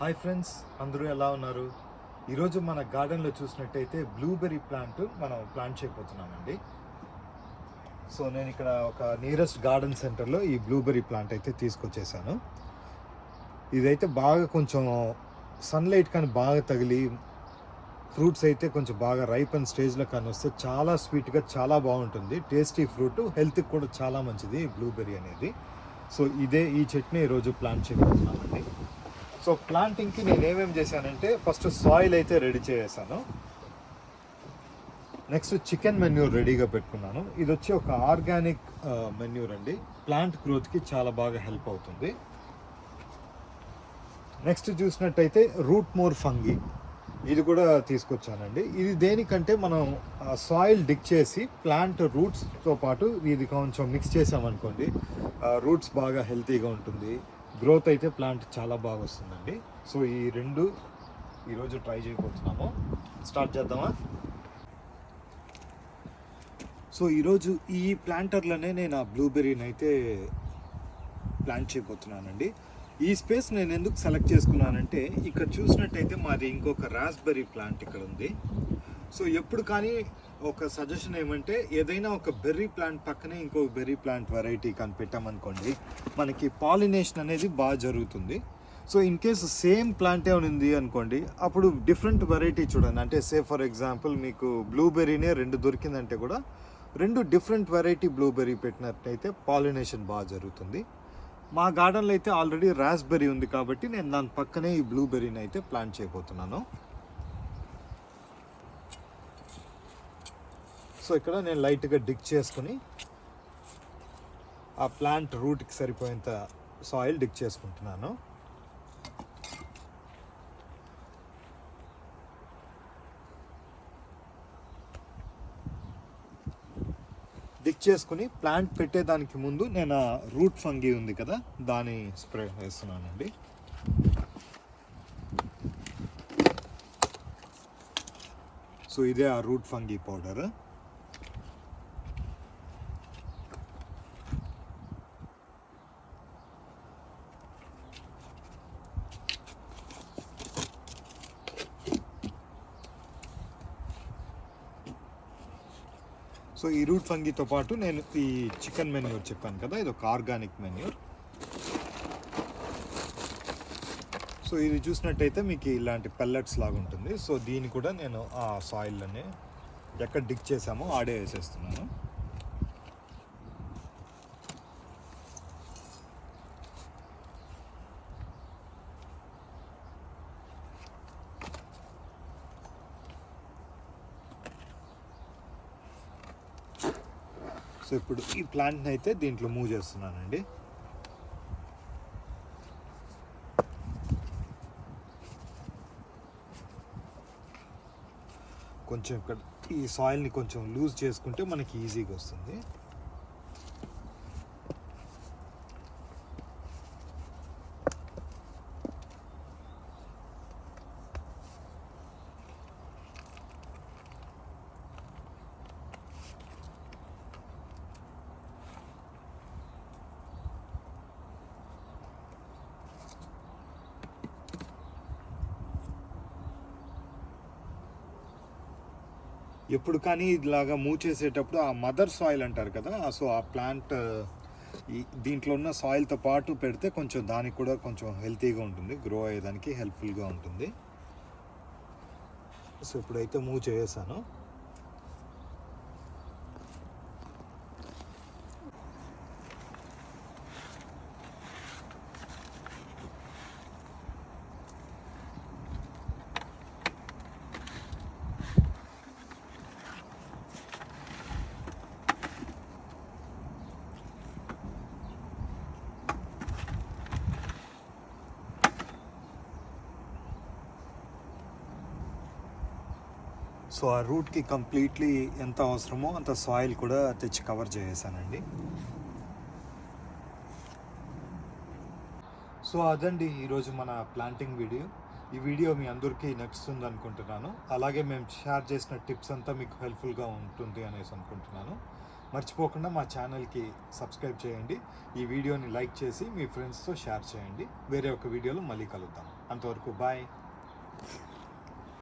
Hi friends, అందరూ ఎలా ఉన్నారు? ఈరోజు మన గార్డెన్లో చూసినట్టయితే బ్లూబెర్రీ ప్లాంట్ మనం ప్లాంట్ చేయబోతున్నామండి. సో నేను ఇక్కడ ఒక నియరెస్ట్ గార్డెన్ సెంటర్లో ఈ బ్లూబెర్రీ ప్లాంట్ అయితే తీసుకొచ్చేసాను. ఇదైతే బాగా కొంచెం సన్లైట్ కానీ బాగా తగిలి ఫ్రూట్స్ అయితే కొంచెం బాగా రైప్ అండ్ స్టేజ్లో కానీ వస్తే చాలా స్వీట్గా చాలా బాగుంటుంది. టేస్టీ ఫ్రూట్, హెల్త్కి కూడా చాలా మంచిది బ్లూబెర్రీ అనేది. సో ఈ చెట్టుని ఈరోజు ప్లాంట్ చేయబోతున్నామండి. సో ప్లాంటింగ్కి నేను ఏమేమి చేశానంటే ఫస్ట్ సాయిల్ అయితే రెడీ చేసేసాను. నెక్స్ట్ చికెన్ మెన్యూర్ రెడీగా పెట్టుకున్నాను. ఇది వచ్చి ఒక ఆర్గానిక్ మెన్యూర్ అండి. ప్లాంట్ గ్రోత్కి చాలా బాగా హెల్ప్ అవుతుంది. నెక్స్ట్ చూసినట్టయితే రూట్ మోర్ ఫంగి, ఇది కూడా తీసుకొచ్చానండి. ఇది దేనికంటే మనం సాయిల్ డిక్ చేసి ప్లాంట్ రూట్స్తో పాటు ఇది కొంచెం మిక్స్ చేసామనుకోండి, రూట్స్ బాగా హెల్తీగా ఉంటుంది, గ్రోత్ అయితే ప్లాంట్ చాలా బాగా వస్తుందండి. సో ఈ రెండు ఈరోజు ట్రై చేయబోతున్నాము. స్టార్ట్ చేద్దామా? సో ఈరోజు ఈ ప్లాంటర్లోనే నేను ఆ బ్లూబెర్రీని అయితే ప్లాంట్ చేయబోతున్నానండి. ఈ స్పేస్ నేను ఎందుకు సెలెక్ట్ చేసుకున్నానంటే ఇక్కడ చూసినట్టయితే మాది ఇంకొక రాస్బెర్రీ ప్లాంట్ ఇక్కడ ఉంది. సో ఎప్పుడు కానీ ఒక సజెషన్ ఏమంటే ఏదైనా ఒక బెర్రీ ప్లాంట్ పక్కనే ఇంకొక బెర్రీ ప్లాంట్ వెరైటీ కనిపెట్టామనుకోండి, మనకి పాలినేషన్ అనేది బాగా జరుగుతుంది. సో ఇన్ కేసు సేమ్ ప్లాంటే ఉంది అనుకోండి, అప్పుడు డిఫరెంట్ వెరైటీ చూడండి. అంటే సే ఫర్ ఎగ్జాంపుల్ మీకు బ్లూబెర్రీనే 2 దొరికిందంటే కూడా 2 డిఫరెంట్ వెరైటీ బ్లూబెర్రీ పెట్టినట్టయితే పాలినేషన్ బాగా జరుగుతుంది. మా గార్డెన్లో అయితే ఆల్రెడీ రాస్బెర్రీ ఉంది కాబట్టి నేను దాని పక్కనే ఈ బ్లూబెర్రీని అయితే ప్లాంట్ చేయబోతున్నాను. సో ఇక్కడ నేను లైట్గా డిక్ చేసుకుని ఆ ప్లాంట్ రూట్కి సరిపోయేంత సాయిల్ డిక్ చేసుకుంటున్నాను. డిక్ చేసుకుని ప్లాంట్ పెట్టేదానికి ముందు నేను ఆ రూట్ ఫంగీ ఉంది కదా, దాన్ని స్ప్రే వేస్తున్నానండి. సో ఇదే ఆ రూట్ ఫంగీ పౌడర్. సో ఈ రూట్ ఫంగీతో పాటు నేను ఈ చికెన్ మెన్యూర్ చెప్పాను కదా, ఇది ఒక ఆర్గానిక్ మెన్యూర్. సో ఇది చూసినట్టయితే మీకు ఇలాంటి పెల్లెట్స్ లాగా ఉంటుంది. సో దీన్ని కూడా నేను ఆ సాయిల్లోనే ఎక్కడ డిక్ చేసామో ఆడే వేసేస్తున్నాను. సో ఇప్పుడు ఈ ప్లాంట్ని అయితే దీంట్లో మూవ్ చేస్తున్నానండి. కొంచెం ఇక్కడ ఈ సాయిల్ని కొంచెం లూజ్ చేసుకుంటే మనకి ఈజీగా వస్తుంది. ఎప్పుడు కానీ ఇలాగా మూవ్ చేసేటప్పుడు ఆ మదర్ సాయిల్ అంటారు కదా, సో ఆ ప్లాంట్ దీంట్లో ఉన్న సాయిల్తో పాటు పెడితే కొంచెం దానికి కూడా కొంచెం హెల్తీగా ఉంటుంది, గ్రో అయ్యేదానికి హెల్ప్ఫుల్గా ఉంటుంది. సో ఇప్పుడైతే మూవ్ చేసేసాను. సో ఆ రూట్కి కంప్లీట్లీ ఎంత అవసరమో అంత సాయిల్ కూడా తెచ్చి కవర్ చేసేసానండి. సో అదండి ఈరోజు మన ప్లాంటింగ్ వీడియో. ఈ వీడియో మీ అందరికీ నచ్చుతుంది అనుకుంటున్నాను. అలాగే మేము షేర్ చేసిన టిప్స్ అంతా మీకు హెల్ప్ఫుల్గా ఉంటుంది అనేసి అనుకుంటున్నాను. మర్చిపోకుండా మా ఛానల్కి సబ్స్క్రైబ్ చేయండి. ఈ వీడియోని లైక్ చేసి మీ ఫ్రెండ్స్తో షేర్ చేయండి. వేరే ఒక వీడియోలో మళ్ళీ కలుద్దాం. అంతవరకు బాయ్.